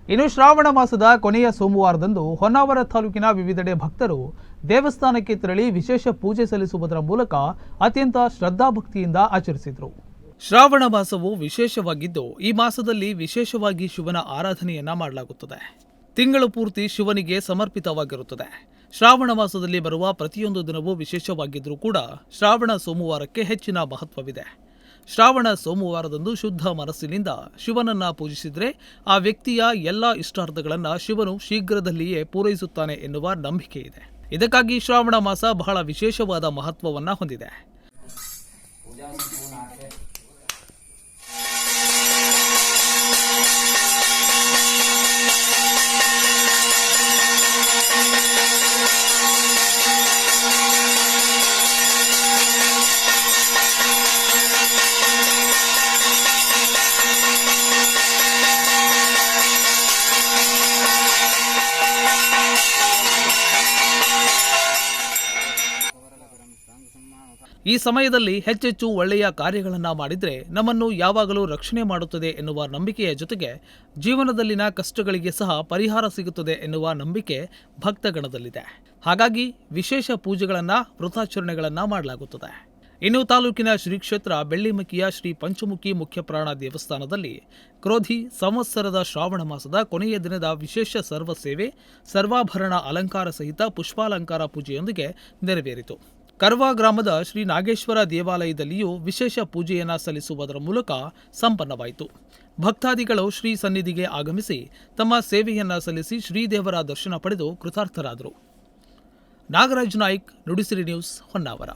ಇನ್ನು ಶ್ರಾವಣ ಮಾಸದ ಕೊನೆಯ ಸೋಮವಾರದಂದು ಹೊನ್ನಾವರ ತಾಲೂಕಿನ ವಿವಿಧೆಡೆ ಭಕ್ತರು ದೇವಸ್ಥಾನಕ್ಕೆ ತೆರಳಿ ವಿಶೇಷ ಪೂಜೆ ಸಲ್ಲಿಸುವುದರ ಮೂಲಕ ಅತ್ಯಂತ ಶ್ರದ್ಧಾಭಕ್ತಿಯಿಂದ ಆಚರಿಸಿದರು. ಶ್ರಾವಣ ಮಾಸವು ವಿಶೇಷವಾಗಿದ್ದು ಈ ಮಾಸದಲ್ಲಿ ವಿಶೇಷವಾಗಿ ಶಿವನ ಆರಾಧನೆಯನ್ನ ಮಾಡಲಾಗುತ್ತದೆ. ತಿಂಗಳು ಪೂರ್ತಿ ಶಿವನಿಗೆ ಸಮರ್ಪಿತವಾಗಿರುತ್ತದೆ. ಶ್ರಾವಣ ಮಾಸದಲ್ಲಿ ಬರುವ ಪ್ರತಿಯೊಂದು ದಿನವೂ ವಿಶೇಷವಾಗಿದ್ದರೂ ಕೂಡ ಶ್ರಾವಣ ಸೋಮವಾರಕ್ಕೆ ಹೆಚ್ಚಿನ ಮಹತ್ವವಿದೆ. ಶ್ರಾವಣ ಸೋಮವಾರದಂದು ಶುದ್ಧ ಮನಸ್ಸಿನಿಂದ ಶಿವನನ್ನ ಪೂಜಿಸಿದರೆ ಆ ವ್ಯಕ್ತಿಯ ಎಲ್ಲ ಇಷ್ಟಾರ್ಥಗಳನ್ನು ಶಿವನು ಶೀಘ್ರದಲ್ಲಿಯೇ ಪೂರೈಸುತ್ತಾನೆ ಎನ್ನುವ ನಂಬಿಕೆ ಇದೆ. ಇದಕ್ಕಾಗಿ ಶ್ರಾವಣ ಮಾಸ ಬಹಳ ವಿಶೇಷವಾದ ಮಹತ್ವವನ್ನು ಹೊಂದಿದೆ. ಈ ಸಮಯದಲ್ಲಿ ಹೆಚ್ಚೆಚ್ಚು ಒಳ್ಳೆಯ ಕಾರ್ಯಗಳನ್ನು ಮಾಡಿದರೆ ನಮ್ಮನ್ನು ಯಾವಾಗಲೂ ರಕ್ಷಣೆ ಮಾಡುತ್ತದೆ ಎನ್ನುವ ನಂಬಿಕೆಯ ಜೊತೆಗೆ ಜೀವನದಲ್ಲಿನ ಕಷ್ಟಗಳಿಗೆ ಸಹ ಪರಿಹಾರ ಸಿಗುತ್ತದೆ ಎನ್ನುವ ನಂಬಿಕೆ ಭಕ್ತಗಣದಲ್ಲಿದೆ. ಹಾಗಾಗಿ ವಿಶೇಷ ಪೂಜೆಗಳನ್ನು ವ್ರತಾಚರಣೆಗಳನ್ನು ಮಾಡಲಾಗುತ್ತದೆ. ಇನ್ನು ತಾಲೂಕಿನ ಶ್ರೀ ಕ್ಷೇತ್ರ ಬೆಳ್ಳಿಮಕ್ಕಿಯ ಶ್ರೀ ಪಂಚಮುಖಿ ಮುಖ್ಯಪ್ರಾಣ ದೇವಸ್ಥಾನದಲ್ಲಿ ಕ್ರೋಧಿ ಸಂವತ್ಸರದ ಶ್ರಾವಣ ಮಾಸದ ಕೊನೆಯ ದಿನದ ವಿಶೇಷ ಸರ್ವ ಸೇವೆ ಸರ್ವಾಭರಣ ಅಲಂಕಾರ ಸಹಿತ ಪುಷ್ಪಾಲಂಕಾರ ಪೂಜೆಯೊಂದಿಗೆ ನೆರವೇರಿತು. ಕರ್ವಾ ಗ್ರಾಮದ ಶ್ರೀ ನಾಗೇಶ್ವರ ದೇವಾಲಯದಲ್ಲಿಯೂ ವಿಶೇಷ ಪೂಜೆಯನ್ನು ಸಲ್ಲಿಸುವುದರ ಮೂಲಕ ಸಂಪನ್ನವಾಯಿತು. ಭಕ್ತಾದಿಗಳು ಶ್ರೀ ಸನ್ನಿಧಿಗೆ ಆಗಮಿಸಿ ತಮ್ಮ ಸೇವೆಯನ್ನು ಸಲ್ಲಿಸಿ ಶ್ರೀದೇವರ ದರ್ಶನ ಪಡೆದು ಕೃತಾರ್ಥರಾದರು. ನಾಗರಾಜ್ ನಾಯ್ಕ್, ನುಡಿಸಿರಿ ನ್ಯೂಸ್, ಹೊನ್ನಾವರ.